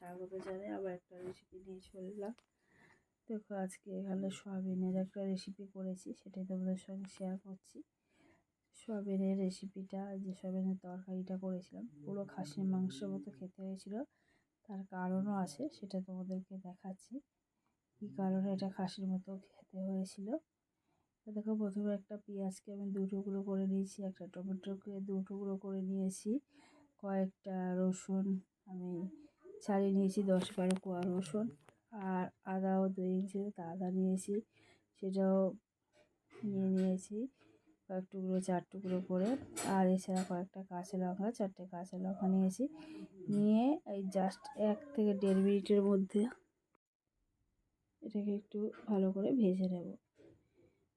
স্বাগত জানাই আবার একটা রেসিপি নিয়ে চললাম। দেখো আজকে এখানে সয়াবিনের একটা রেসিপি করেছি, সেটাই তোমাদের সঙ্গে শেয়ার করছি। সয়াবিনের রেসিপিটা, যে সয়াবিনের তরকারিটা করেছিলাম, পুরো খাসির মাংসের মতো খেতে হয়েছিল। তার কারণও আছে, সেটা তোমাদেরকে দেখাচ্ছি কী কারণে এটা খাসির মতো খেতে হয়েছিল। দেখো প্রথমে একটা পেঁয়াজকে আমি 2 টুকরো করে নিয়েছি, একটা টমেটোকে 2 টুকরো করে নিয়েছি, কয়েকটা রসুন আমি ছাড়িয়ে নিয়েছি, 10-12 কোয়া রসুন, আর আদাও 2 ইঞ্চি আদা নিয়েছি, সেটাও নিয়েছি কয়েক টুকরো 4 টুকরো করে। আর এছাড়া কয়েকটা কাঁচা লঙ্কা, 4টে কাঁচা লঙ্কা নিয়েছি। নিয়ে এই জাস্ট 1 থেকে 1.5 মিনিটের মধ্যে এটাকে একটু ভালো করে ভেজে নেব।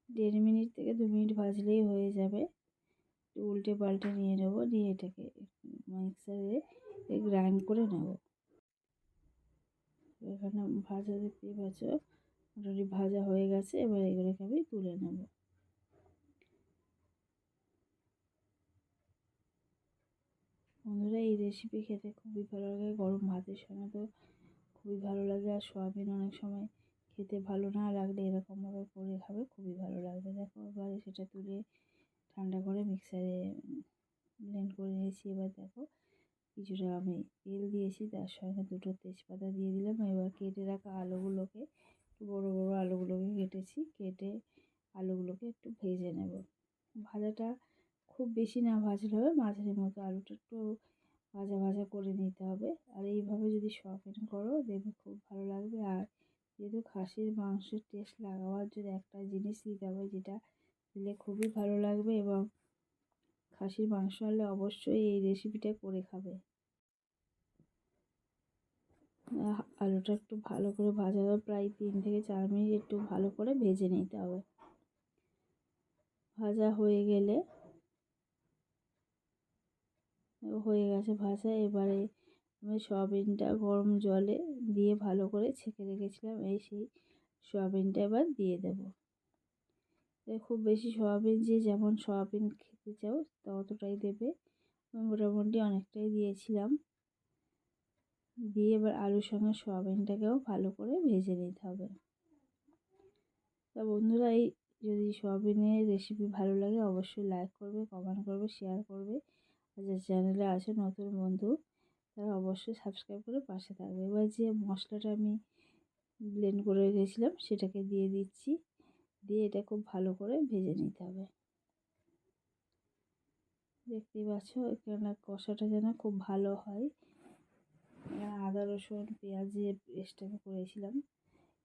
1.5 মিনিট থেকে 2 মিনিট ভাজলেই হয়ে যাবে। উল্টে পাল্টে নিয়ে নেব, নিয়ে এটাকে মিক্সারে গ্রাইন্ড করে নেব। এখানে ভাজা দেখতেই পাচ্ছ, মোটামুটি ভাজা হয়ে গেছে। এবার এগুলোকে আমি তুলে নেব। বন্ধুরা, এই রেসিপি খেতে খুবই ভালো লাগে, গরম ভাতের সঙ্গে তো খুবই ভালো লাগে। আর সয়াবিন অনেক সময় খেতে ভালো না লাগলে এরকমভাবে করে খাবে, খুবই ভালো লাগবে। দেখো এবারে সেটা তুলে ঠান্ডা করে মিক্সারে ব্লেন্ড করে নিয়েছি। এবার দেখো কিছুটা আমি তেল দিয়েছি, তার সঙ্গে 2টো তেজপাতা দিয়ে দিলাম। এবার কেটে রাখা আলুগুলোকে, বড় বড় আলুগুলোকে কেটেছি, কেটে আলুগুলোকে একটু ভেজে নেব। ভাজাটা খুব বেশি না ভাজলে হবে, মাঝারি মতো আলুটা একটু ভাজা ভাজা করে নিতে হবে। আর এইভাবে যদি সয়াবিন করো দেখবে খুব ভালো লাগবে। আর যেহেতু খাসির মাংসের টেস্ট লাগাবার জন্য একটা জিনিস দিতে হবে, যেটা দিলে খুবই ভালো লাগবে, এবং খাসির মাংস হলে অবশ্যই এই রেসিপিটা করে খাবে। আলুটা একটু ভালো করে ভাজা হবে, প্রায় 3 থেকে 4 মিনিট একটু ভালো করে ভেজে নিতে হবে। ভাজা হয়ে গেলে, হয়ে গেছে ভাজা, এবারে আমি সয়াবিনটা গরম জলে দিয়ে ভালো করে ছেঁকে রেখেছিলাম, সেই সয়াবিনটা এবার দিয়ে দেব। খুব বেশি সয়াবিন, যে যেমন সয়াবিন খেতে চাও ততটাই দেবে। মোটামুটি অনেকটাই দিয়েছিলাম। দিয়ে এবার আলুর সঙ্গে সয়াবিনটাকেও ভালো করে ভেজে নিতে হবে। তা বন্ধুরা, এই যদি সয়াবিনের রেসিপি ভালো লাগে অবশ্যই লাইক করবে, কমেন্ট করবে, শেয়ার করবে। আর যে চ্যানেলে আছে নতুন বন্ধু, তারা অবশ্যই সাবস্ক্রাইব করে পাশে থাকবে। এবার যে মশলাটা আমি ব্লেন্ড করে রেখেছিলাম সেটাকে দিয়ে দিচ্ছি, দিয়ে এটা খুব ভালো করে ভেজে নিতে হবে। দেখতেই পাচ্ছ এখানে কষাটা যেন খুব ভালো হয়। আদা রসুন পেঁয়াজের পেস্ট আমি করেছিলাম।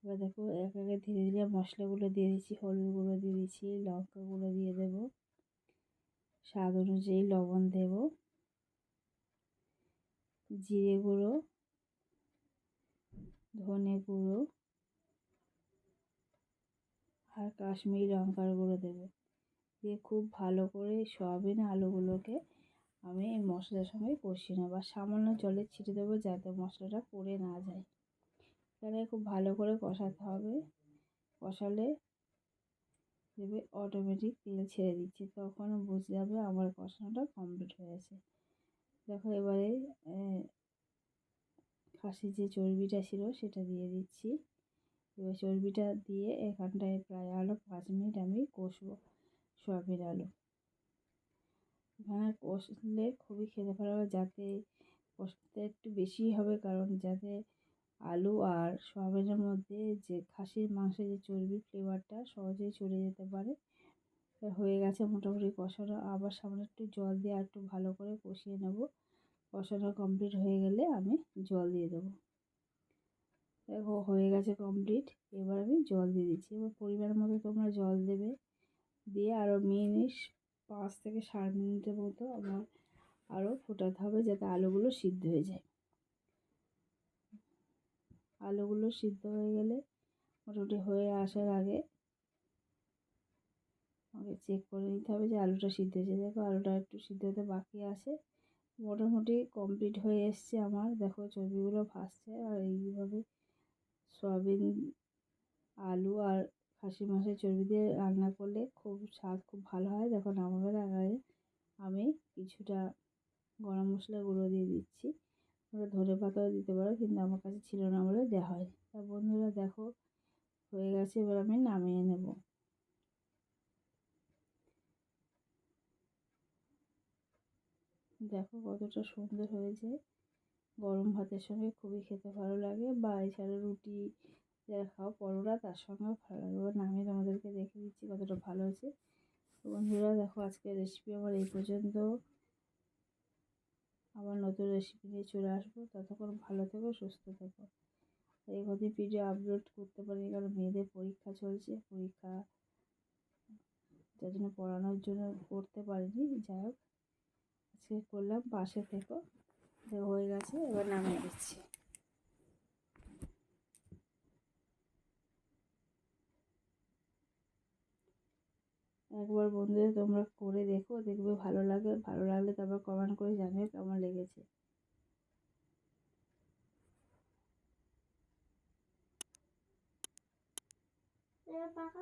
এবার দেখো এক একে ধীরে ধীরে মশলাগুলো দিয়ে দিচ্ছি, হলুদ গুঁড়ো দিয়ে দিচ্ছি, লঙ্কা গুঁড়ো দিয়ে দেবো, স্বাদ অনুযায়ী লবণ দেব, জিরে গুঁড়ো, ধনে গুঁড়ো, আর কাশ্মীরি লঙ্কার গুঁড়ো দেবো। দিয়ে খুব ভালো করে সয়াবিন আলুগুলোকে আমি এই মশলার সঙ্গে কষিয়ে নেব। আর সামান্য জলের ছিটে দেবো যাতে মশলাটা পুড়ে না যায়। এখানে খুব ভালো করে কষাতে হবে। কষালে দেবে অটোমেটিক তেল ছেড়ে দিচ্ছে, তখন বুঝতে যাবে আমার কষানোটা কমপ্লিট হয়ে গেছে। দেখো এবারে খাসির যে চর্বিটা ছিল সেটা দিয়ে দিচ্ছি। এবার চর্বিটা দিয়ে এখানটায় প্রায় আরও 5 মিনিট আমি কষবো সয়াবিন আলু। এখানে কষলে খুবই খেতে ভালো হবে, যাতে কষতে একটু বেশি হবে, কারণ যাতে আলু আর সয়াবিনের মধ্যে যে খাসির মাংসের যে চর্বির ফ্লেভারটা সহজেই চলে যেতে পারে। হয়ে গেছে মোটামুটি কষানো, আবার সামনে একটু জল দিয়ে আর একটু ভালো করে কষিয়ে নেব। কষানো কমপ্লিট হয়ে গেলে আমি জল দিয়ে দেবো। দেখো হয়ে গেছে কমপ্লিট, এবার আমি জল দিয়ে দিচ্ছি। এবার পরিমাণ মতো তোমরা জল দেবে, দিয়ে আরও মিনিট 5 থেকে 7 মিনিটের মতো আমার আরও ফোটাতে হবে, যাতে আলুগুলো সিদ্ধ হয়ে যায়। আলুগুলো সিদ্ধ হয়ে গেলে মোটামুটি হয়ে আসার আগে আমাকে চেক করে নিতে হবে যে আলুটা সিদ্ধ হয়েছে। দেখো আলুটা একটু সিদ্ধ হতে বাকি আছে, মোটামুটি কমপ্লিট হয়ে এসছে আমার। দেখো চর্বিগুলো ভাসছে। আর এইভাবে সয়াবিন আলু আর খাসির মাংসের চর্বি দিয়ে রান্না করলে খুব স্বাদ খুব ভালো হয়। দেখো নামাবার আগে আমি কিছুটা গরম মশলা গুঁড়ো দিয়ে দিচ্ছি। ওরা ধনে পাতাও দিতে পারো, কিন্তু আমার কাছে ছিল না বলে দেওয়া হয়। তা বন্ধুরা দেখো হয়ে গেছে, এবার আমি নামিয়ে নেব। দেখো কতটা সুন্দর হয়েছে, গরম ভাতের সঙ্গে খুবই খেতে ভালো লাগে, বা এছাড়া রুটি যারা খাও পরোটা তার সঙ্গেও ভালো লাগে। এবার নামিয়ে তোমাদেরকে দেখে দিচ্ছি কতটা ভালো হয়েছে। তো বন্ধুরা দেখো আজকের রেসিপি আমার এই পর্যন্ত, আবার নতুন রেসিপি নিয়ে চলে আসবো। ততক্ষণ ভালো থেকো, সুস্থ থেকো। এই কদিন ভিডিও আপলোড করতে পারিনি কারণ মেয়েদের পরীক্ষা চলছে, পরীক্ষা যার জন্য পড়ানোর জন্য করতে পারিনি। যাই হোক আজকে করলাম, পাশে থেকো। হয়ে গেছে, এবার নামিয়ে দিচ্ছি। একবার বন্ধুদের তোমরা করে দেখো, দেখবে ভালো লাগে। ভালো লাগলে তারপর কমেন্ট করে জানিও কেমন লেগেছে। পাকা